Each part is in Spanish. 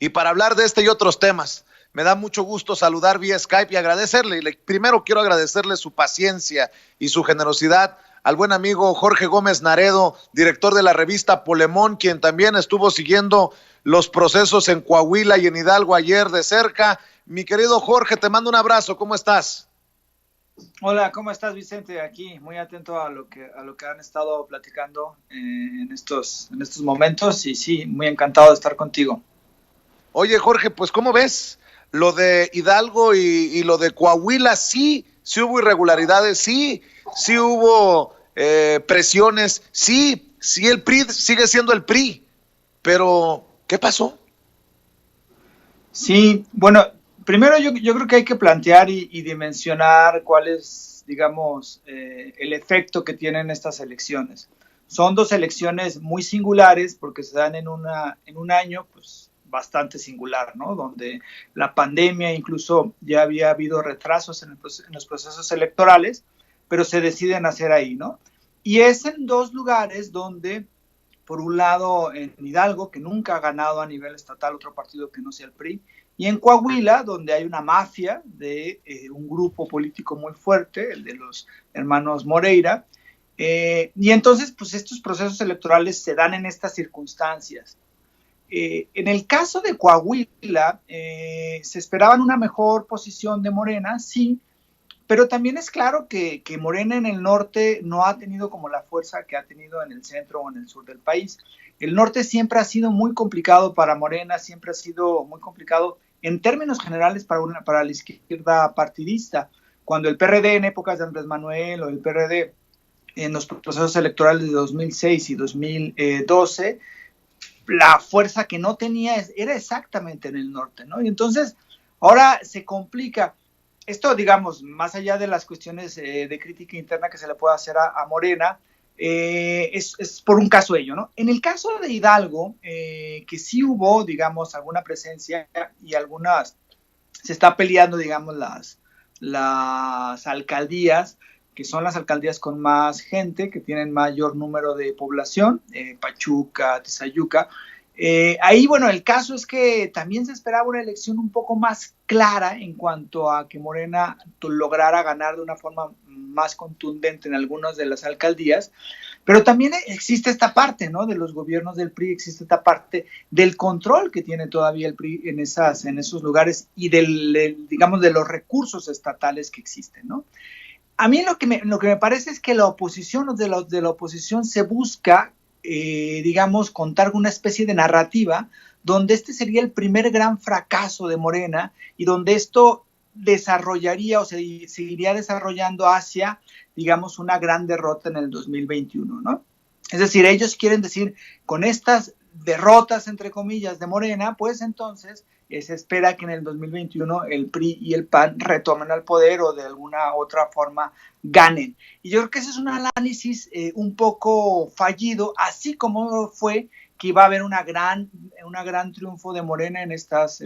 y para hablar de este y otros temas. Me da mucho gusto saludar vía Skype y agradecerle. Primero quiero agradecerle su paciencia y su generosidad al buen amigo Jorge Gómez Naredo, director de la revista Polemón, quien también estuvo siguiendo los procesos en Coahuila y en Hidalgo ayer de cerca. Mi querido Jorge, te mando un abrazo, ¿cómo estás? Hola, ¿cómo estás, Vicente? Aquí muy atento a lo que han estado platicando en estos momentos y sí, muy encantado de estar contigo. Oye, Jorge, pues ¿cómo ves? Lo de Hidalgo y lo de Coahuila, sí hubo irregularidades, sí hubo presiones, sí el PRI sigue siendo el PRI, pero ¿qué pasó? Sí, bueno, primero yo creo que hay que plantear y dimensionar cuál es, digamos, el efecto que tienen estas elecciones. Son dos elecciones muy singulares porque se dan en un año, pues bastante singular, ¿no? Donde la pandemia incluso ya había habido retrasos en los procesos electorales, pero se deciden hacer ahí, ¿no? Y es en dos lugares donde por un lado en Hidalgo, que nunca ha ganado a nivel estatal otro partido que no sea el PRI, y en Coahuila, donde hay una mafia de un grupo político muy fuerte, el de los hermanos Moreira, y entonces, pues estos procesos electorales se dan en estas circunstancias. En el caso de Coahuila, se esperaban una mejor posición de Morena, sí, pero también es claro que Morena en el norte no ha tenido como la fuerza que ha tenido en el centro o en el sur del país. El norte siempre ha sido muy complicado para Morena, siempre ha sido muy complicado en términos generales para la izquierda partidista. Cuando el PRD en épocas de Andrés Manuel o el PRD en los procesos electorales de 2006 y 2012, la fuerza que no tenía era exactamente en el norte, ¿no? Y entonces ahora se complica. Esto, digamos, más allá de las cuestiones de crítica interna que se le puede hacer a Morena, es por un caso ello, ¿no? En el caso de Hidalgo, que sí hubo, digamos, alguna presencia y algunas, se está peleando, digamos, las alcaldías, que son las alcaldías con más gente, que tienen mayor número de población, Pachuca, Tezayuca. Ahí, bueno, el caso es que también se esperaba una elección un poco más clara en cuanto a que Morena lograra ganar de una forma más contundente en algunas de las alcaldías, pero también existe esta parte, ¿no? De los gobiernos del PRI, existe esta parte del control que tiene todavía el PRI en esos lugares y digamos, de los recursos estatales que existen, ¿no? A mí lo que me parece es que la oposición, de la oposición se busca, digamos, contar una especie de narrativa donde este sería el primer gran fracaso de Morena y donde esto desarrollaría o se seguiría desarrollando hacia, digamos, una gran derrota en el 2021, ¿no? Es decir, ellos quieren decir, con estas derrotas, entre comillas, de Morena, pues entonces se espera que en el 2021 el PRI y el PAN retomen al poder o de alguna otra forma ganen. Y yo creo que ese es un análisis un poco fallido, así como fue que iba a haber una gran triunfo de Morena en estos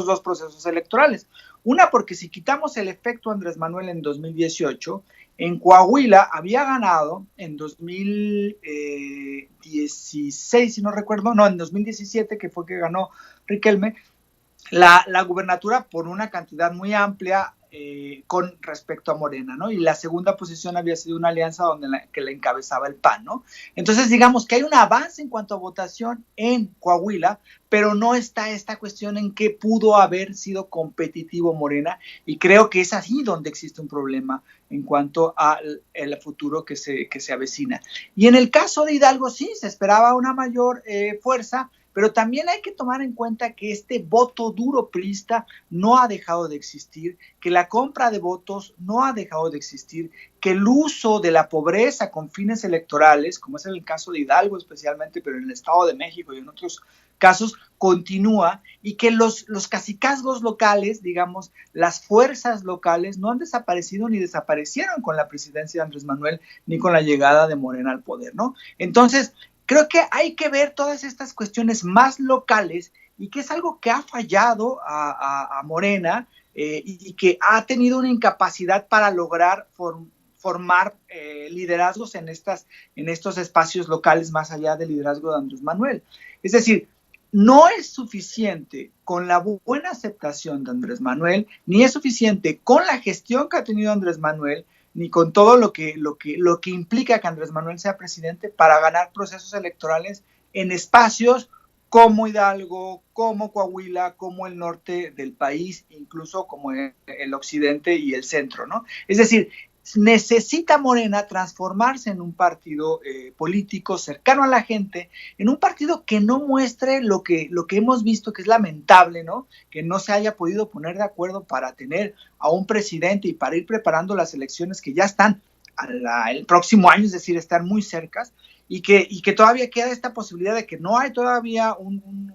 dos procesos electorales. Una, porque si quitamos el efecto Andrés Manuel en 2018, en Coahuila había ganado en 2016, si no recuerdo, no, en 2017, que fue que ganó Riquelme, la gubernatura por una cantidad muy amplia con respecto a Morena, ¿no? Y la segunda posición había sido una alianza que la encabezaba el PAN, ¿no? Entonces, digamos que hay un avance en cuanto a votación en Coahuila, pero no está esta cuestión en que pudo haber sido competitivo Morena, y creo que es así donde existe un problema en cuanto al futuro que se avecina. Y en el caso de Hidalgo, sí, se esperaba una mayor fuerza, pero también hay que tomar en cuenta que este voto duro priista no ha dejado de existir, que la compra de votos no ha dejado de existir, que el uso de la pobreza con fines electorales, como es en el caso de Hidalgo especialmente, pero en el Estado de México y en otros casos, continúa, y que los cacicazgos locales, digamos, las fuerzas locales no han desaparecido ni desaparecieron con la presidencia de Andrés Manuel ni con la llegada de Morena al poder, ¿no? Entonces, creo que hay que ver todas estas cuestiones más locales y que es algo que ha fallado a Morena y que ha tenido una incapacidad para lograr formar liderazgos en estos espacios locales más allá del liderazgo de Andrés Manuel. Es decir, no es suficiente con la buena aceptación de Andrés Manuel, ni es suficiente con la gestión que ha tenido Andrés Manuel, ni con todo lo que implica que Andrés Manuel sea presidente para ganar procesos electorales en espacios como Hidalgo, como Coahuila, como el norte del país, incluso como el occidente y el centro, ¿no? Es decir, necesita Morena transformarse en un partido político cercano a la gente, en un partido que no muestre lo que hemos visto, que es lamentable, ¿no? Que no se haya podido poner de acuerdo para tener a un presidente y para ir preparando las elecciones que ya están el próximo año, es decir, están muy cercas, y que todavía queda esta posibilidad de que no hay todavía un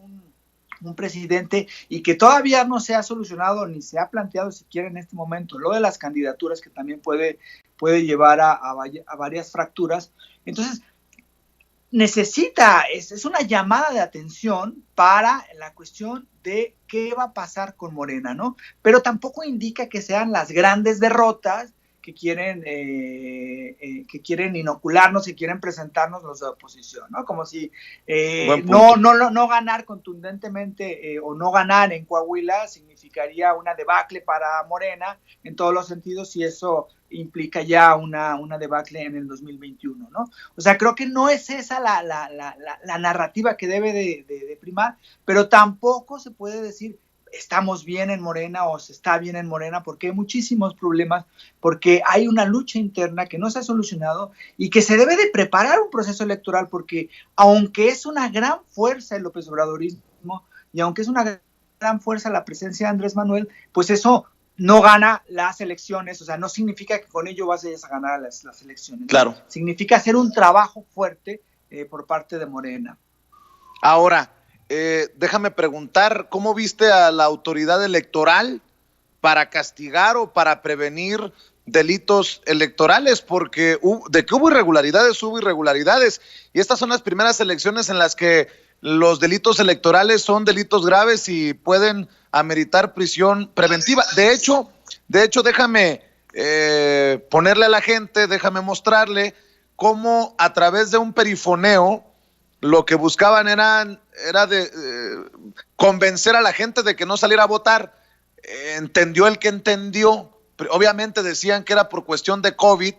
presidente y que todavía no se ha solucionado ni se ha planteado siquiera en este momento lo de las candidaturas, que también puede llevar a varias fracturas. Entonces, es una llamada de atención para la cuestión de qué va a pasar con Morena, ¿no? Pero tampoco indica que sean las grandes derrotas que quieren inocularnos y quieren presentarnos los de oposición, ¿no? Como si no ganar contundentemente o no ganar en Coahuila significaría una debacle para Morena en todos los sentidos, y eso implica ya una debacle en el 2021, ¿no? O sea, creo que no es esa la narrativa que debe de primar, pero tampoco se puede decir estamos bien en Morena o se está bien en Morena, porque hay muchísimos problemas, porque hay una lucha interna que no se ha solucionado y que se debe de preparar un proceso electoral, porque aunque es una gran fuerza el López Obradorismo y aunque es una gran fuerza la presencia de Andrés Manuel, pues eso no gana las elecciones, o sea, no significa que con ello vas a ganar las elecciones. Claro. ¿No? Significa hacer un trabajo fuerte por parte de Morena. Ahora, déjame preguntar, ¿cómo viste a la autoridad electoral para castigar o para prevenir delitos electorales? Porque de que hubo irregularidades, y estas son las primeras elecciones en las que los delitos electorales son delitos graves y pueden ameritar prisión preventiva. De hecho, déjame ponerle a la gente, déjame mostrarle cómo a través de un perifoneo lo que buscaban era de convencer a la gente de que no saliera a votar. Entendió el que entendió. Obviamente decían que era por cuestión de COVID,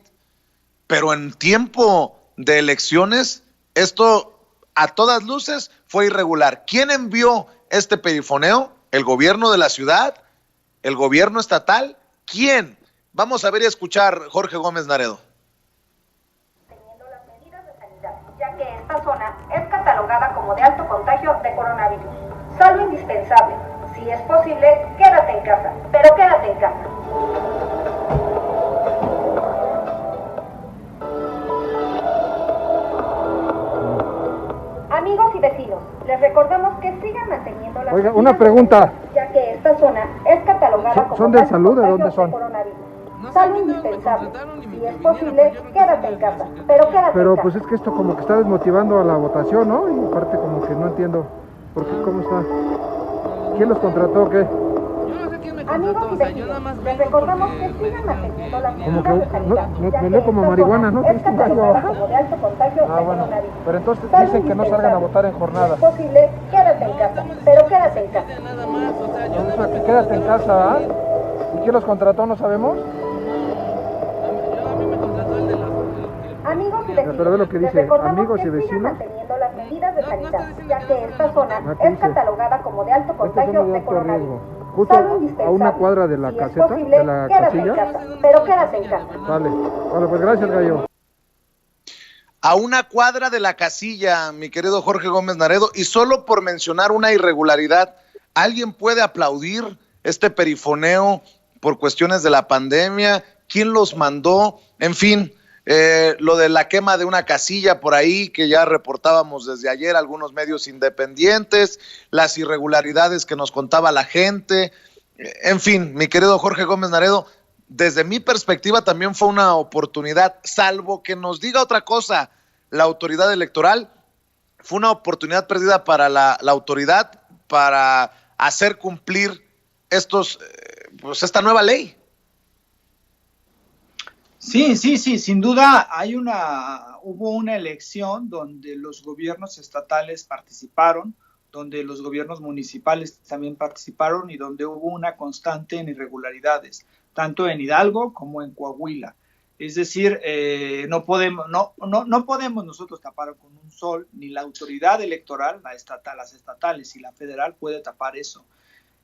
pero en tiempo de elecciones esto a todas luces fue irregular. ¿Quién envió este perifoneo? ¿El gobierno de la ciudad? ¿El gobierno estatal? ¿Quién? Vamos a ver y escuchar Jorge Gómez Naredo. Ya que esta zona es catalogada como de alto contagio de coronavirus. Solo indispensable. Si es posible, quédate en casa, pero quédate en casa. Amigos y vecinos, les recordamos que sigan manteniendo las Oiga, una pregunta. Ya que esta zona es catalogada como ¿Son de de alto salud? ¿De contagio dónde son? de coronavirus. Solo indispensable. Si es posible, quédate en casa, pero quédate en Pero casa. pues es que esto como que está desmotivando a la votación, ¿no? Y aparte como que no entiendo por qué, cómo está. ¿Quién los contrató o qué? Yo no sé quién me Amigos contrató, y o sea, yo vecinos, nada más les vengo recordamos porque que sigan manteniendo las Como medidas que de sanidad, no ya me que como esta marihuana, zona ¿no? es catalogada como de alto contagio de Bueno. coronavirus. Pero entonces Solo dicen que no salgan a votar en jornada. Si es posible, quédate en casa, pero quédate en casa. nada más, o sea, yo O nada sea, más que quédate en casa, ¿ah? ir. ¿Y quién los contrató? ¿No sabemos? A mí me contrató el de las... Amigos y Pero ve lo vecinos, que les dice, recordamos amigos que y sigan vecinos. manteniendo las medidas de No, no sanidad, está diciendo ya que que no esta salgan a zona votar. ¿Qué es dice? catalogada como de alto Esta contagio zona de de alto coronavirus. riesgo. Justo Solo a indispensable. una cuadra de la Si es caseta, posible, de la quédate en casilla. casa, pero quédate en casa. Vale. Bueno, pues gracias, Gallo. A una cuadra de la casilla, mi querido Jorge Gómez Naredo, y solo por mencionar una irregularidad, ¿alguien puede aplaudir este perifoneo por cuestiones de la pandemia? ¿Quién los mandó? En fin, lo de la quema de una casilla por ahí, que ya reportábamos desde ayer algunos medios independientes, las irregularidades que nos contaba la gente, en fin, mi querido Jorge Gómez Naredo, desde mi perspectiva también fue una oportunidad, salvo que nos diga otra cosa la autoridad electoral, fue una oportunidad perdida para la autoridad para hacer cumplir pues esta nueva ley. Sí, sin duda hubo una elección donde los gobiernos estatales participaron, donde los gobiernos municipales también participaron y donde hubo una constante en irregularidades, tanto en Hidalgo como en Coahuila. Es decir, no podemos nosotros tapar con un sol, ni la autoridad electoral, las estatales y la federal puede tapar eso.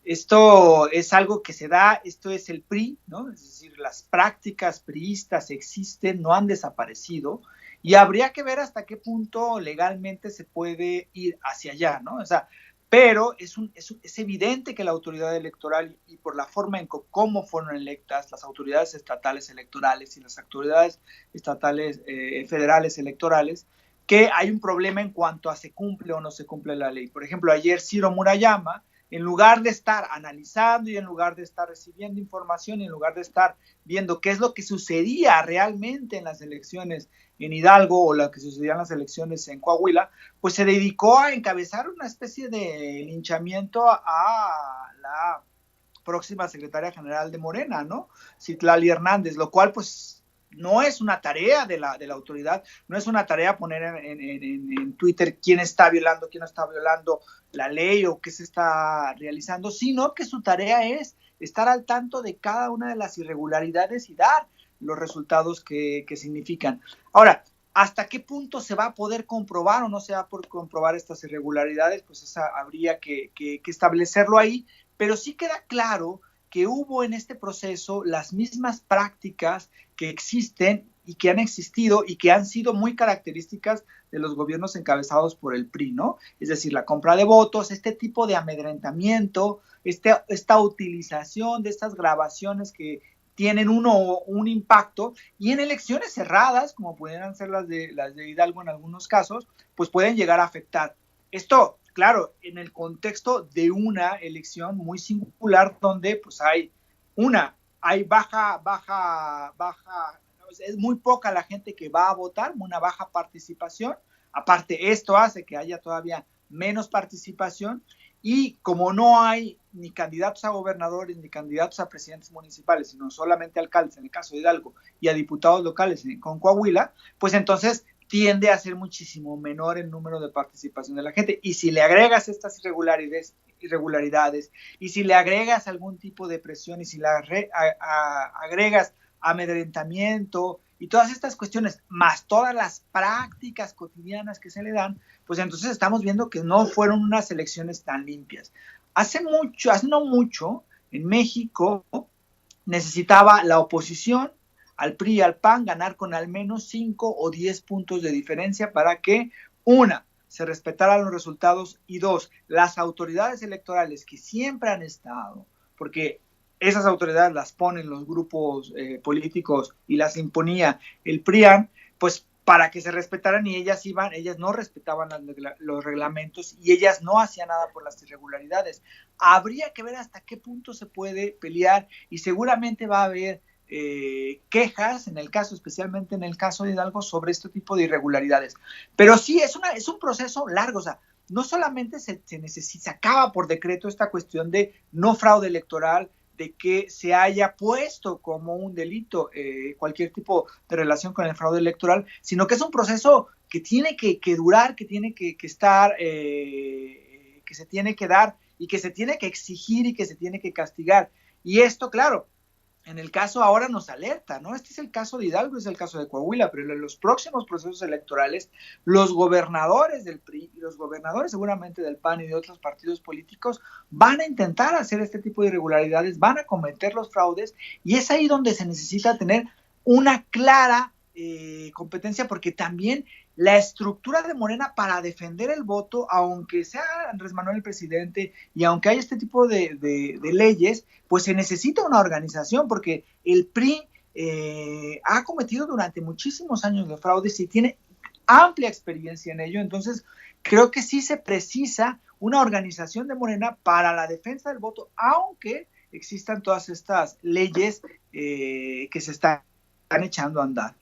Esto es algo que se da, esto es el PRI, ¿no? Es decir, las prácticas priistas existen, no han desaparecido, y habría que ver hasta qué punto legalmente se puede ir hacia allá, ¿no? O sea, pero es evidente que la autoridad electoral, y por la forma en cómo fueron electas las autoridades estatales electorales y las autoridades estatales federales electorales, que hay un problema en cuanto a se cumple o no se cumple la ley. Por ejemplo, ayer Ciro Murayama, en lugar de estar analizando y en lugar de estar recibiendo información y en lugar de estar viendo qué es lo que sucedía realmente en las elecciones en Hidalgo o lo que sucedía en las elecciones en Coahuila, pues se dedicó a encabezar una especie de linchamiento a la próxima secretaria general de Morena, ¿no? Citlali Hernández, lo cual pues no es una tarea de la autoridad, no es una tarea poner en Twitter quién está violando, quién no está violando la ley o qué se está realizando, sino que su tarea es estar al tanto de cada una de las irregularidades y dar los resultados que significan. Ahora, ¿hasta qué punto se va a poder comprobar o no se va a poder comprobar estas irregularidades? Pues habría que establecerlo ahí, pero sí queda claro que hubo en este proceso las mismas prácticas que existen y que han existido y que han sido muy características de los gobiernos encabezados por el PRI, ¿no? Es decir, la compra de votos, este tipo de amedrentamiento, esta utilización de estas grabaciones que tienen un impacto, y en elecciones cerradas, como pudieran ser las de Hidalgo en algunos casos, pues pueden llegar a afectar. Esto, claro, en el contexto de una elección muy singular donde pues hay baja, es muy poca la gente que va a votar, una baja participación. Aparte, esto hace que haya todavía menos participación, y como no hay ni candidatos a gobernadores ni candidatos a presidentes municipales, sino solamente alcaldes en el caso de Hidalgo y a diputados locales con Coahuila, pues entonces tiende a ser muchísimo menor el número de participación de la gente. Y si le agregas estas irregularidades y si le agregas algún tipo de presión y si le agregas amedrentamiento y todas estas cuestiones, más todas las prácticas cotidianas que se le dan, pues entonces estamos viendo que no fueron unas elecciones tan limpias. Hace no mucho, en México necesitaba la oposición al PRI y al PAN ganar con al menos 5 o 10 puntos de diferencia para que, una, se respetaran los resultados, y dos, las autoridades electorales que siempre han estado, porque esas autoridades las ponen los grupos políticos y las imponía el PRIAN, pues para que se respetaran, y ellas no respetaban los reglamentos y ellas no hacían nada por las irregularidades. Habría que ver hasta qué punto se puede pelear, y seguramente va a haber quejas especialmente en el caso de Hidalgo, sobre este tipo de irregularidades. Pero sí, es un proceso largo. O sea, no solamente se acaba por decreto esta cuestión de no fraude electoral, de que se haya puesto como un delito cualquier tipo de relación con el fraude electoral, sino que es un proceso que tiene que durar, que tiene que estar, que se tiene que dar y que se tiene que exigir y que se tiene que castigar. Y esto, claro, en el caso ahora nos alerta, ¿no? Este es el caso de Hidalgo, es el caso de Coahuila, pero en los próximos procesos electorales, los gobernadores del PRI y los gobernadores seguramente del PAN y de otros partidos políticos van a intentar hacer este tipo de irregularidades, van a cometer los fraudes, y es ahí donde se necesita tener una clara competencia, porque también la estructura de Morena para defender el voto, aunque sea Andrés Manuel el presidente y aunque hay este tipo de leyes, pues se necesita una organización, porque el PRI ha cometido durante muchísimos años de fraudes y tiene amplia experiencia en ello. Entonces creo que sí se precisa una organización de Morena para la defensa del voto, aunque existan todas estas leyes que se están echando a andar.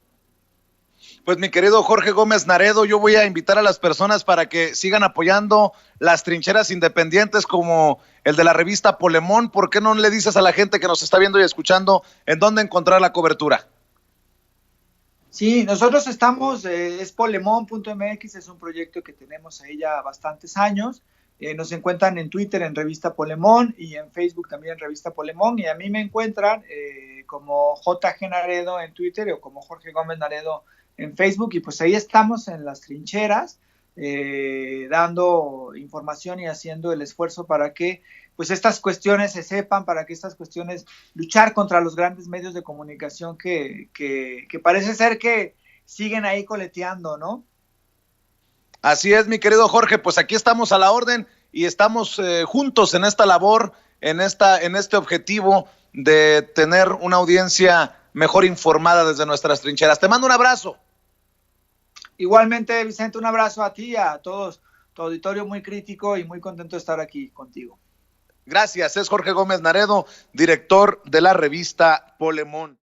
Pues mi querido Jorge Gómez Naredo, yo voy a invitar a las personas para que sigan apoyando las trincheras independientes como el de la revista Polemón. ¿Por qué no le dices a la gente que nos está viendo y escuchando en dónde encontrar la cobertura? Sí, nosotros estamos, es polemón.mx, es un proyecto que tenemos ahí ya bastantes años, Nos encuentran en Twitter en Revista Polemón y en Facebook también en Revista Polemón, y a mí me encuentran como JG Naredo en Twitter o como Jorge Gómez Naredo en Facebook, y pues ahí estamos en las trincheras dando información y haciendo el esfuerzo para que pues estas cuestiones se sepan, para que estas cuestiones, luchar contra los grandes medios de comunicación que parece ser que siguen ahí coleteando, ¿no? Así es, mi querido Jorge, pues aquí estamos a la orden y estamos juntos en esta labor, en este objetivo de tener una audiencia mejor informada desde nuestras trincheras. Te mando un abrazo. Igualmente, Vicente, un abrazo a ti y a todos, tu auditorio muy crítico, y muy contento de estar aquí contigo. Gracias, es Jorge Gómez Naredo, director de la revista Polemón.